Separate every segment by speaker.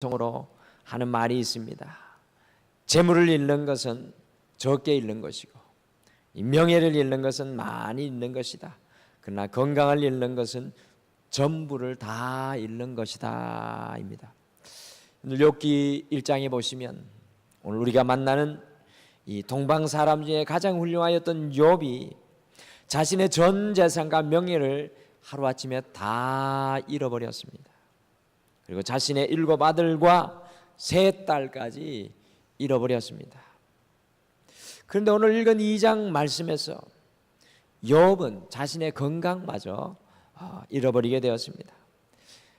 Speaker 1: 통으로 하는 말이 있습니다. 재물을 잃는 것은 적게 잃는 것이고, 명예를 잃는 것은 많이 잃는 것이다. 그러나 건강을 잃는 것은 전부를 다 잃는 것이다 입니다. 욥기 1장에 보시면 오늘 우리가 만나는 이 동방 사람 중에 가장 훌륭하였던 욥이 자신의 전 재산과 명예를 하루아침에 다 잃어버렸습니다. 그리고 자신의 7 아들과 3 딸까지 잃어버렸습니다. 그런데 오늘 읽은 2장 말씀에서 욥은 자신의 건강마저 잃어버리게 되었습니다.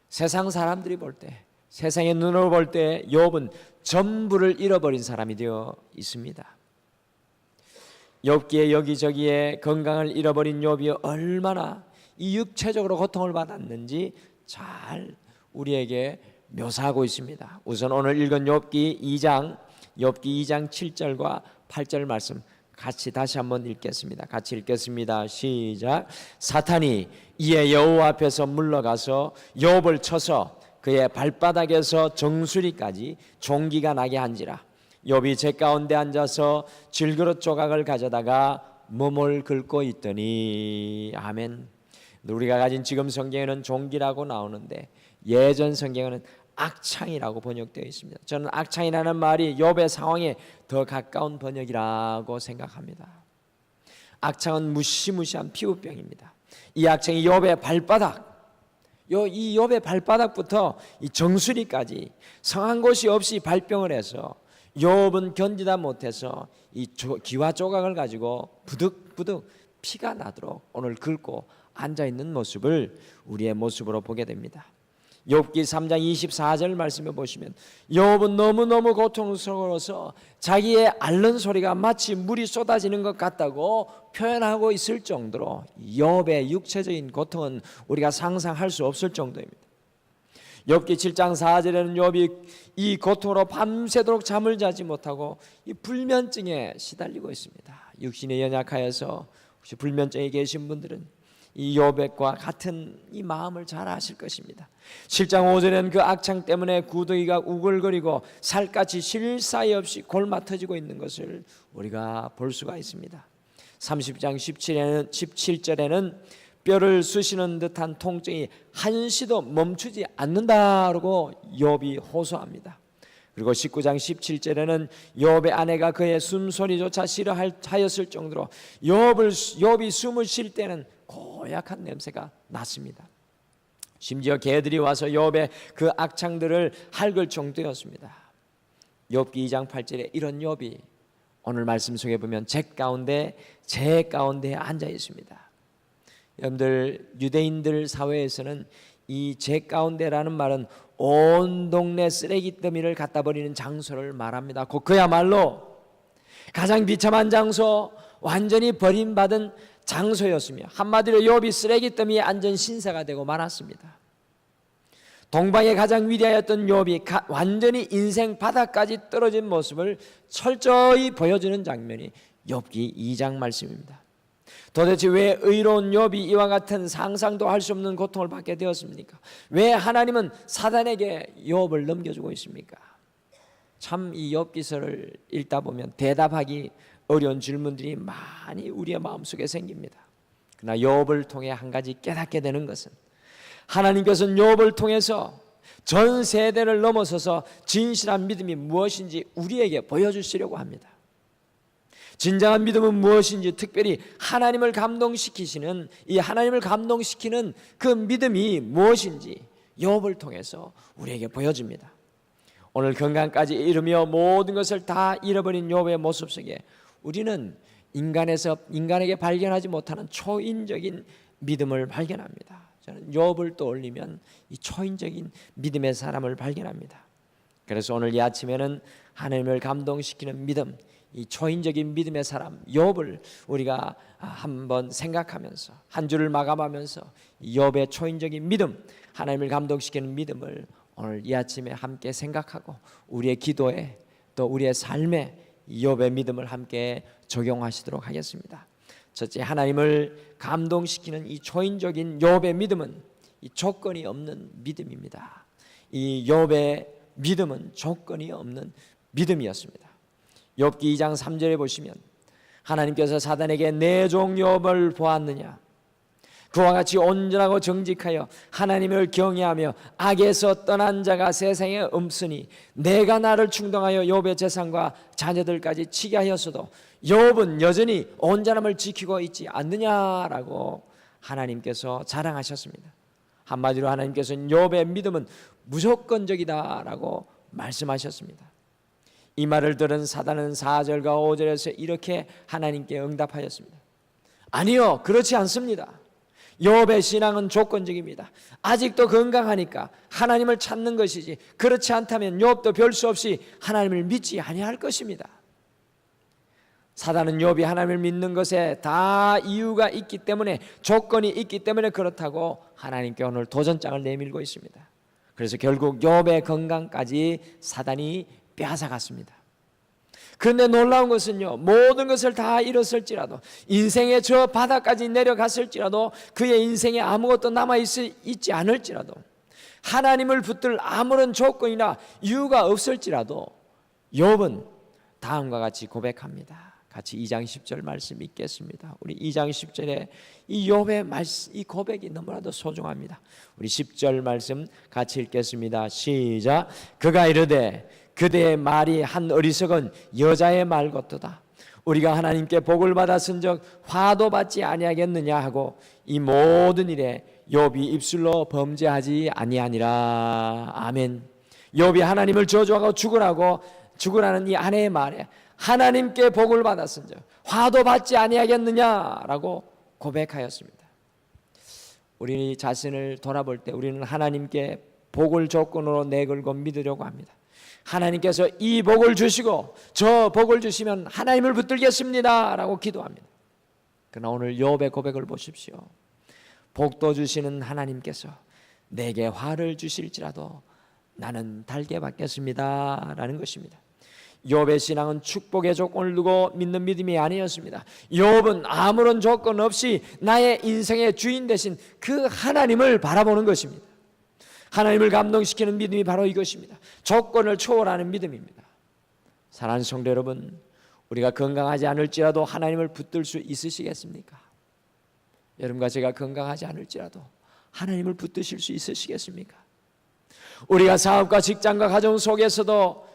Speaker 1: 세상 사람들이 볼 때, 세상의 눈으로 볼 때 욥은 전부를 잃어버린 사람이 되어 있습니다. 욥기에 여기저기에 건강을 잃어버린 욥이 얼마나 이 육체적으로 고통을 받았는지 잘 우리에게 묘사하고 있습니다. 우선 오늘 읽은 욥기 2장 7절과 8절 말씀 같이 다시 한번 읽겠습니다. 같이 읽겠습니다. 시작. 사탄이 이에 여호와 앞에서 물러가서 욥을 쳐서 그의 발바닥에서 정수리까지 종기가 나게 한지라. 욥이 제 가운데 앉아서 질그릇 조각을 가져다가 몸을 긁고 있더니. 아멘. 우리가 가진 지금 성경에는 종기라고 나오는데 예전 성경에는 악창이라고 번역되어 있습니다. 저는 악창이라는 말이 욥의 상황에 더 가까운 번역이라고 생각합니다. 악창은 무시무시한 피부병입니다. 이 악창이 욥의 발바닥, 이 욥의 발바닥부터 이 정수리까지 성한 곳이 없이 발병을 해서 욥은 견디다 못해서 이 기와 조각을 가지고 부득부득 피가 나도록 오늘 긁고 앉아있는 모습을 우리의 모습으로 보게 됩니다. 욥기 3장 24절 말씀에 보시면 욥은 너무너무 고통스러워서 자기의 앓는 소리가 마치 물이 쏟아지는 것 같다고 표현하고 있을 정도로 욥의 육체적인 고통은 우리가 상상할 수 없을 정도입니다. 욥기 7장 4절에는 욥이 이 고통으로 밤새도록 잠을 자지 못하고 이 불면증에 시달리고 있습니다. 육신이 연약하여서 혹시 불면증에 계신 분들은 이 욥과 같은 이 마음을 잘 아실 것입니다. 7장 5절에는 그 악창 때문에 구더기가 우글거리고 살갗이 쉴 사이 없이 골마 터지고 있는 것을 우리가 볼 수가 있습니다. 30장 17절에는 뼈를 쑤시는 듯한 통증이 한시도 멈추지 않는다고 욥이 호소합니다. 그리고 19장 17절에는 욥의 아내가 그의 숨소리조차 싫어하였을 정도로 욥이 숨을 쉴 때는 고약한 냄새가 났습니다. 심지어 개들이 와서 욥의 그 악창들을 핥을 정도였습니다. 욥기 2장 8절에 이런 욥이 오늘 말씀 속에 보면 제 가운데 앉아 있습니다. 여러분들, 유대인들 사회에서는 이 제 가운데라는 말은 온 동네 쓰레기 더미를 갖다 버리는 장소를 말합니다. 그야말로 가장 비참한 장소, 완전히 버림받은 장소였으며 한마디로 욥이 쓰레기 더미에 앉은 신세가 되고 말았습니다. 동방의 가장 위대하였던 욥이 완전히 인생 바닥까지 떨어진 모습을 철저히 보여주는 장면이 욥기 2장 말씀입니다. 도대체 왜 의로운 욥이 이와 같은 상상도 할 수 없는 고통을 받게 되었습니까? 왜 하나님은 사단에게 욥을 넘겨주고 있습니까? 참 이 욥기서를 읽다 보면 대답하기 어려운 질문들이 많이 우리의 마음속에 생깁니다. 그러나 욥을 통해 한 가지 깨닫게 되는 것은 하나님께서는 욥을 통해서 전 세대를 넘어서서 진실한 믿음이 무엇인지 우리에게 보여주시려고 합니다. 진정한 믿음은 무엇인지, 특별히 하나님을 감동시키시는 이 하나님을 감동시키는 그 믿음이 무엇인지 욥을 통해서 우리에게 보여줍니다. 오늘 건강까지 잃으며 모든 것을 다 잃어버린 욥의 모습 속에 우리는 인간에게 발견하지 못하는 초인적인 믿음을 발견합니다. 저는 욥을 떠올리면 이 초인적인 믿음의 사람을 발견합니다. 그래서 오늘 이 아침에는 하나님을 감동시키는 믿음, 이 초인적인 믿음의 사람 욥을 우리가 한번 생각하면서 한 주를 마감하면서 욥의 초인적인 믿음, 하나님을 감동시키는 믿음을 오늘 이 아침에 함께 생각하고 우리의 기도에 또 우리의 삶에 욥의 믿음을 함께 적용하시도록 하겠습니다. 첫째, 하나님을 감동시키는 이 초인적인 욥의 믿음은 이 조건이 없는 믿음입니다. 이 욥의 믿음은 조건이 없는 믿음이었습니다. 욥기 2장 3절에 보시면 하나님께서 사단에게 내 종 욥을 보았느냐, 그와 같이 온전하고 정직하여 하나님을 경외하며 악에서 떠난 자가 세상에 없으니 내가 나를 충동하여 욥의 재산과 자녀들까지 치게 하였어도 욥은 여전히 온전함을 지키고 있지 않느냐라고 하나님께서 자랑하셨습니다. 한마디로 하나님께서는 욥의 믿음은 무조건적이다라고 말씀하셨습니다. 이 말을 들은 사단은 4절과 5절에서 이렇게 하나님께 응답하였습니다. 아니요, 그렇지 않습니다. 욥의 신앙은 조건적입니다. 아직도 건강하니까 하나님을 찾는 것이지, 그렇지 않다면 욥도 별 수 없이 하나님을 믿지 아니할 것입니다. 사단은 욥이 하나님을 믿는 것에 다 이유가 있기 때문에, 조건이 있기 때문에 그렇다고 하나님께 오늘 도전장을 내밀고 있습니다. 그래서 결국 욥의 건강까지 사단이 빼앗아갔습니다. 그런데 놀라운 것은요, 모든 것을 다 잃었을지라도, 인생의 저 바닥까지 내려갔을지라도, 그의 인생에 아무것도 남아있지 않을지라도, 하나님을 붙들 아무런 조건이나 이유가 없을지라도 욥은 다음과 같이 고백합니다. 같이 2장 10절 말씀 읽겠습니다. 우리 2장 10절에 이 욥의 말씀, 이 고백이 너무나도 소중합니다. 우리 10절 말씀 같이 읽겠습니다. 시작. 그가 이르되 그대의 말이 한 어리석은 여자의 말 같도다. 우리가 하나님께 복을 받았은즉 화도 받지 아니하겠느냐 하고 이 모든 일에 욥이 입술로 범죄하지 아니하니라. 아멘. 욥이 하나님을 저주하고 죽으라는 이 아내의 말에 하나님께 복을 받았은즉 화도 받지 아니하겠느냐라고 고백하였습니다. 우리 자신을 돌아볼 때 우리는 하나님께 복을 조건으로 내걸고 믿으려고 합니다. 하나님께서 이 복을 주시고 저 복을 주시면 하나님을 붙들겠습니다 라고 기도합니다. 그러나 오늘 욥의 고백을 보십시오. 복도 주시는 하나님께서 내게 화를 주실지라도 나는 달게 받겠습니다 라는 것입니다. 욥의 신앙은 축복의 조건을 두고 믿는 믿음이 아니었습니다. 욥은 아무런 조건 없이 나의 인생의 주인 되신 그 하나님을 바라보는 것입니다. 하나님을 감동시키는 믿음이 바로 이것입니다. 조건을 초월하는 믿음입니다. 사랑하는 성도 여러분, 우리가 건강하지 않을지라도 하나님을 붙들 수 있으시겠습니까? 여러분과 제가 건강하지 않을지라도 하나님을 붙드실 수 있으시겠습니까? 우리가 사업과 직장과 가정 속에서도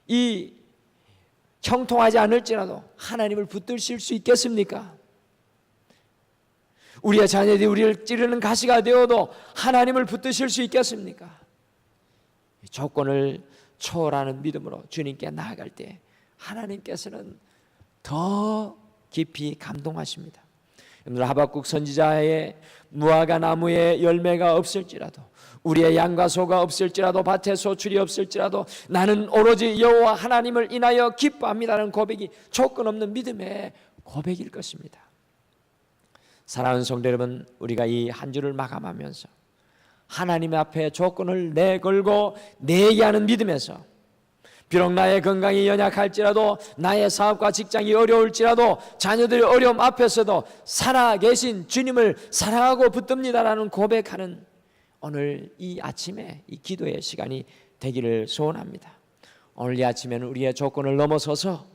Speaker 1: 이 형통하지 않을지라도 하나님을 붙드실 수 있겠습니까? 우리의 자녀들이 우리를 찌르는 가시가 되어도 하나님을 붙드실 수 있겠습니까? 조건을 초월하는 믿음으로 주님께 나아갈 때 하나님께서는 더 깊이 감동하십니다. 여러분, 하박국 선지자의 무화과 나무에 열매가 없을지라도, 우리의 양과 소가 없을지라도, 밭에 소출이 없을지라도 나는 오로지 여호와 하나님을 인하여 기뻐합니다라는 고백이 조건 없는 믿음의 고백일 것입니다. 사랑하는 성도 여러분, 우리가 이 한 주를 마감하면서 하나님 앞에 조건을 내걸고 내기하는 믿음에서, 비록 나의 건강이 연약할지라도, 나의 사업과 직장이 어려울지라도, 자녀들의 어려움 앞에서도 살아계신 주님을 사랑하고 붙듭니다라는 고백하는 오늘 이 아침에 이 기도의 시간이 되기를 소원합니다. 오늘 이 아침에는 우리의 조건을 넘어서서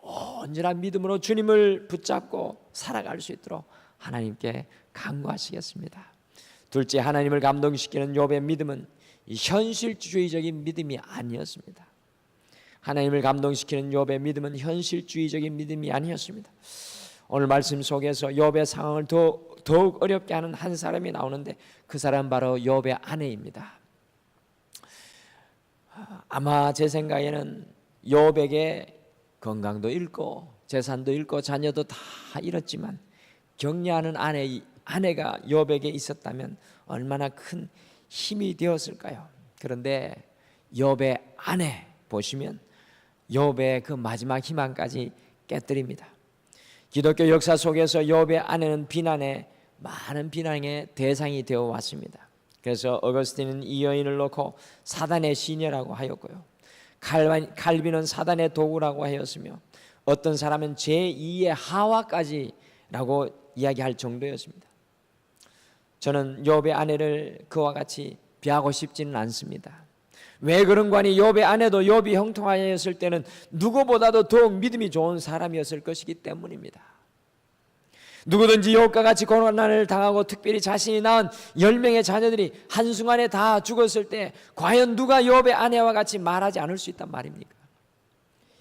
Speaker 1: 온전한 믿음으로 주님을 붙잡고 살아갈 수 있도록 하나님께 간구하시겠습니다. 둘째, 하나님을 감동시키는 욥의 믿음은 이 현실주의적인 믿음이 아니었습니다. 하나님을 감동시키는 욥의 믿음은 현실주의적인 믿음이 아니었습니다. 오늘 말씀 속에서 욥의 상황을 더욱 어렵게 하는 한 사람이 나오는데 그 사람 바로 욥의 아내입니다. 아마 제 생각에는 욥에게 건강도 잃고 재산도 잃고 자녀도 다 잃었지만 격려하는 아내가 욥에게 있었다면 얼마나 큰 힘이 되었을까요? 그런데 욥의 아내 보시면 욥의 그 마지막 희망까지 깨뜨립니다. 기독교 역사 속에서 욥의 아내는 많은 비난의 대상이 되어 왔습니다. 그래서 어거스틴은 이 여인을 놓고 사단의 시녀라고 하였고요, 칼빈은 사단의 도구라고 하였으며 어떤 사람은 제2의 하와까지라고 이야기할 정도였습니다. 저는 욥의 아내를 그와 같이 비하고 싶지는 않습니다. 왜 그런가 하니 욥의 아내도 욥이 형통하였을 때는 누구보다도 더욱 믿음이 좋은 사람이었을 것이기 때문입니다. 누구든지 욥과 같이 고난을 당하고 특별히 자신이 낳은 10명의 자녀들이 한순간에 다 죽었을 때 과연 누가 욥의 아내와 같이 말하지 않을 수 있단 말입니까?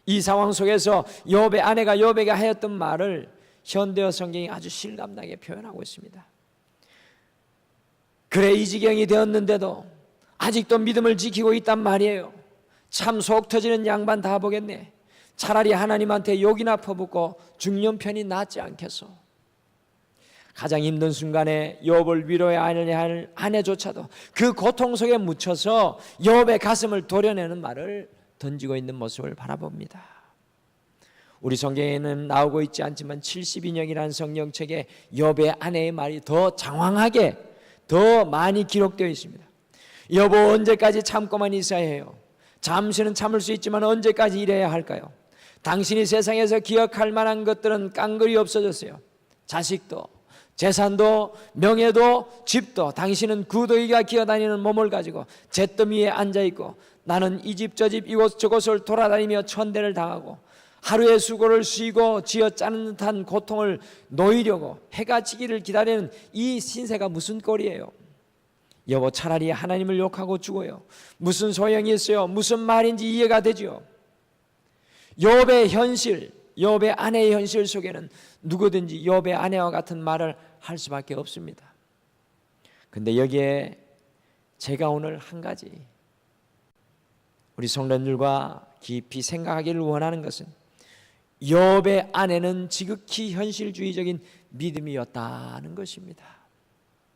Speaker 1: 이 상황 속에서 욥의 아내가 욥에게 하였던 말을 현대어 성경이 아주 실감나게 표현하고 있습니다. 그래 이 지경이 되었는데도 아직도 믿음을 지키고 있단 말이에요. 참 속 터지는 양반 다 보겠네. 차라리 하나님한테 욕이나 퍼붓고 죽는 편이 낫지 않겠소. 가장 힘든 순간에 욥을 위로해야 할 아내조차도 그 고통 속에 묻혀서 욥의 가슴을 도려내는 말을 던지고 있는 모습을 바라봅니다. 우리 성경에는 나오고 있지 않지만 72년이라는 성경책에 욥의 아내의 말이 더 장황하게 더 많이 기록되어 있습니다. 여보, 언제까지 참고만 있어야 해요? 잠시는 참을 수 있지만 언제까지 이래야 할까요? 당신이 세상에서 기억할 만한 것들은 깡그리 없어졌어요. 자식도, 재산도, 명예도, 집도. 당신은 구더기가 기어다니는 몸을 가지고 잿더미에 앉아있고 나는 이 집 저 집 이곳 저곳을 돌아다니며 천대를 당하고 하루의 수고를 쉬고 쥐어짜는 듯한 고통을 놓이려고 해가 지기를 기다리는 이 신세가 무슨 꼴이에요? 여보, 차라리 하나님을 욕하고 죽어요. 무슨 소용이 있어요? 무슨 말인지 이해가 되죠. 욥의 현실, 욥의 아내의 현실 속에는 누구든지 욥의 아내와 같은 말을 할 수밖에 없습니다. 근데 여기에 제가 오늘 한 가지 우리 성도님들과 깊이 생각하기를 원하는 것은 욥의 아내는 지극히 현실주의적인 믿음이었다는 것입니다.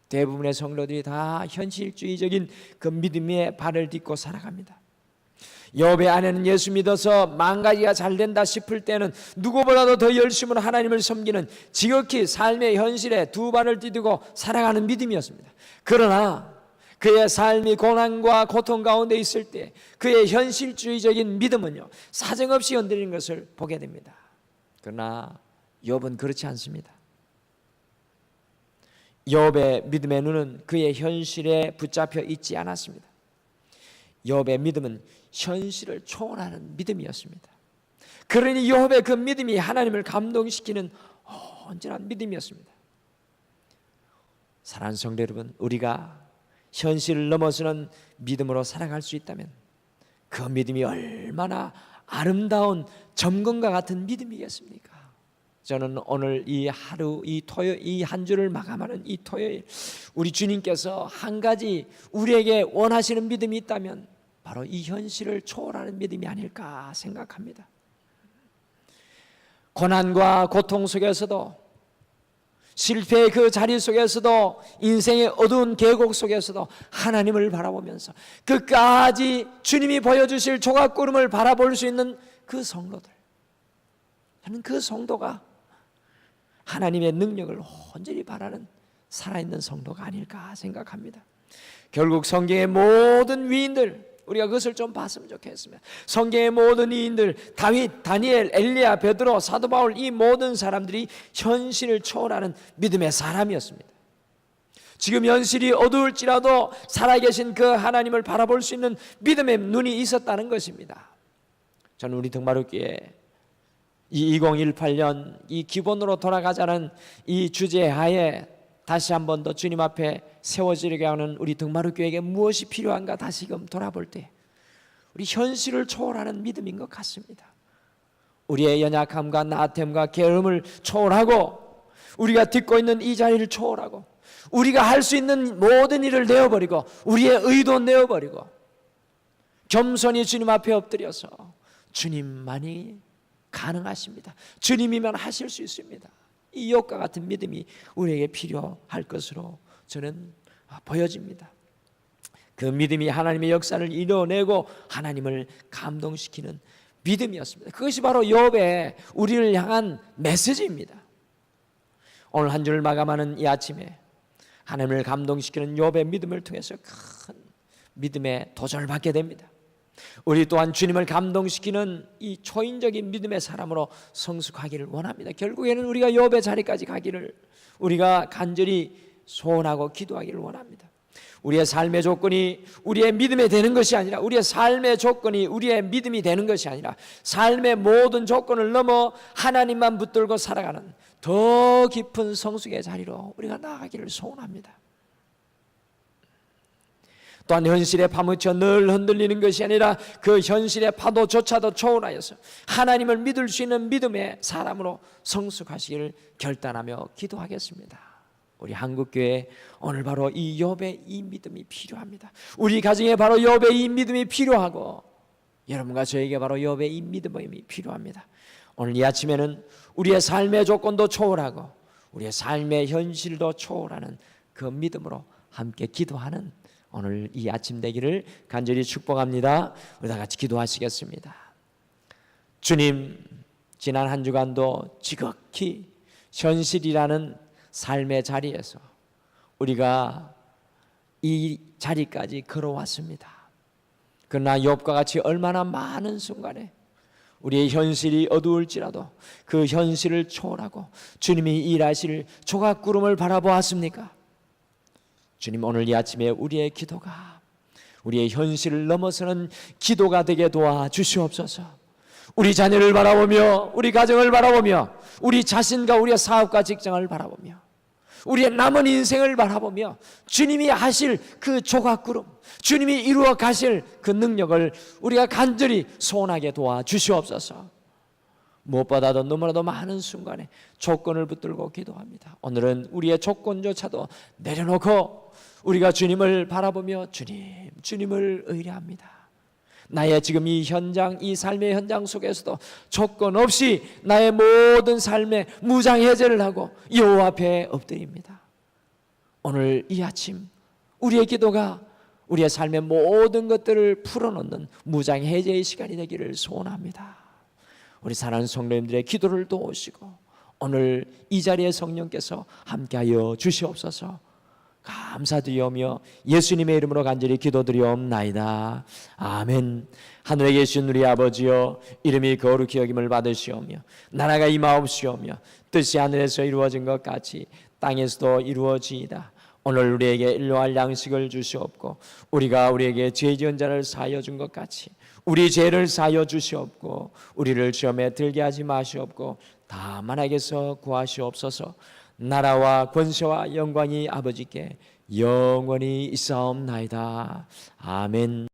Speaker 1: 대부분의 성도들이 다 현실주의적인 그 믿음의 발을 딛고 살아갑니다. 욥의 아내는 예수 믿어서 망가지가 잘 된다 싶을 때는 누구보다도 더 열심으로 하나님을 섬기는 지극히 삶의 현실에 두 발을 디디고 살아가는 믿음이었습니다. 그러나 그의 삶이 고난과 고통 가운데 있을 때 그의 현실주의적인 믿음은요, 사정없이 흔들리는 것을 보게 됩니다. 그러나 욥은 그렇지 않습니다. 욥의 믿음의 눈은 그의 현실에 붙잡혀 있지 않았습니다. 욥의 믿음은 현실을 초월하는 믿음이었습니다. 그러니 욥의 그 믿음이 하나님을 감동시키는 온전한 믿음이었습니다. 사랑하는 성도 여러분, 우리가 현실을 넘어서는 믿음으로 살아갈 수 있다면 그 믿음이 얼마나 아름다운 점검과 같은 믿음이겠습니까? 저는 오늘 이 하루, 이 토요일, 이 한 주를 마감하는 이 토요일, 우리 주님께서 한 가지 우리에게 원하시는 믿음이 있다면 바로 이 현실을 초월하는 믿음이 아닐까 생각합니다. 고난과 고통 속에서도, 실패의 그 자리 속에서도, 인생의 어두운 계곡 속에서도 하나님을 바라보면서 끝까지 주님이 보여주실 조각구름을 바라볼 수 있는 그 성도들, 저는 그 성도가 하나님의 능력을 온전히 바라는 살아있는 성도가 아닐까 생각합니다. 결국 성경의 모든 위인들, 우리가 그것을 좀 봤으면 좋겠습니다. 성경의 모든 위인들, 다윗, 다니엘, 엘리야, 베드로, 사도 바울, 이 모든 사람들이 현실을 초월하는 믿음의 사람이었습니다. 지금 현실이 어두울지라도 살아계신 그 하나님을 바라볼 수 있는 믿음의 눈이 있었다는 것입니다. 저는 우리 등마루교회 이 2018년 이 기본으로 돌아가자는 이 주제 하에 다시 한 번 더 주님 앞에 세워지려게 하는 우리 등마루교회에게 무엇이 필요한가 다시금 돌아볼 때 우리 현실을 초월하는 믿음인 것 같습니다. 우리의 연약함과 나태함과 게으름을 초월하고, 우리가 듣고 있는 이 자리를 초월하고, 우리가 할 수 있는 모든 일을 내어버리고, 우리의 의도 내어버리고, 겸손히 주님 앞에 엎드려서 주님만이 가능하십니다. 주님이면 하실 수 있습니다. 이 욥과 같은 믿음이 우리에게 필요할 것으로 저는 보여집니다. 그 믿음이 하나님의 역사를 이뤄내고 하나님을 감동시키는 믿음이었습니다. 그것이 바로 욥의 우리를 향한 메시지입니다. 오늘 한 주를 마감하는 이 아침에 하나님을 감동시키는 욥의 믿음을 통해서 큰 믿음의 도전을 받게 됩니다. 우리 또한 주님을 감동시키는 이 초인적인 믿음의 사람으로 성숙하기를 원합니다. 결국에는 우리가 욥의 자리까지 가기를 우리가 간절히 소원하고 기도하기를 원합니다. 우리의 삶의 조건이 우리의 믿음이 되는 것이 아니라, 우리의 삶의 조건이 우리의 믿음이 되는 것이 아니라, 삶의 모든 조건을 넘어 하나님만 붙들고 살아가는 더 깊은 성숙의 자리로 우리가 나아가기를 소원합니다. 또한 현실에 파묻혀 늘 흔들리는 것이 아니라 그 현실의 파도조차도 초월하여서 하나님을 믿을 수 있는 믿음의 사람으로 성숙하시기를 결단하며 기도하겠습니다. 우리 한국교회 오늘 바로 이 욥의 이 믿음이 필요합니다. 우리 가정에 바로 욥의 이 믿음이 필요하고, 여러분과 저에게 바로 욥의 이 믿음이 필요합니다. 오늘 이 아침에는 우리의 삶의 조건도 초월하고 우리의 삶의 현실도 초월하는 그 믿음으로 함께 기도하는 오늘 이 아침 되기를 간절히 축복합니다. 우리 다 같이 기도하시겠습니다. 주님, 지난 한 주간도 지극히 현실이라는 삶의 자리에서 우리가 이 자리까지 걸어왔습니다. 그러나 욥과 같이 얼마나 많은 순간에 우리의 현실이 어두울지라도 그 현실을 초월하고 주님이 일하실 조각구름을 바라보았습니까? 주님, 오늘 이 아침에 우리의 기도가 우리의 현실을 넘어서는 기도가 되게 도와주시옵소서. 우리 자녀를 바라보며, 우리 가정을 바라보며, 우리 자신과 우리의 사업과 직장을 바라보며, 우리의 남은 인생을 바라보며 주님이 하실 그 조각구름, 주님이 이루어 가실 그 능력을 우리가 간절히 소원하게 도와주시옵소서. 무엇보다도 너무나도 많은 순간에 조건을 붙들고 기도합니다. 오늘은 우리의 조건조차도 내려놓고 우리가 주님을 바라보며 주님을 의뢰합니다. 나의 지금 이 현장, 이 삶의 현장 속에서도 조건 없이 나의 모든 삶에 무장해제를 하고 여호와 앞에 엎드립니다. 오늘 이 아침 우리의 기도가 우리의 삶의 모든 것들을 풀어놓는 무장해제의 시간이 되기를 소원합니다. 우리 사랑하는 성도님들의 기도를 도우시고 오늘 이 자리에 성령께서 함께하여 주시옵소서. 감사드리오며 예수님의 이름으로 간절히 기도드리옵나이다. 아멘. 하늘에 계신 우리 아버지여, 이름이 거룩히 여김을 받으시오며 나라가 임하옵시오며 뜻이 하늘에서 이루어진 것 같이 땅에서도 이루어지이다. 오늘 우리에게 일용할 양식을 주시옵고 우리가 우리에게 죄 지은 자를 사하여 준 것 같이 우리 죄를 사하여 주시옵고 우리를 시험에 들게 하지 마시옵고 다만 악에서 구하시옵소서. 나라와 권세와 영광이 아버지께 영원히 있사옵나이다. 아멘.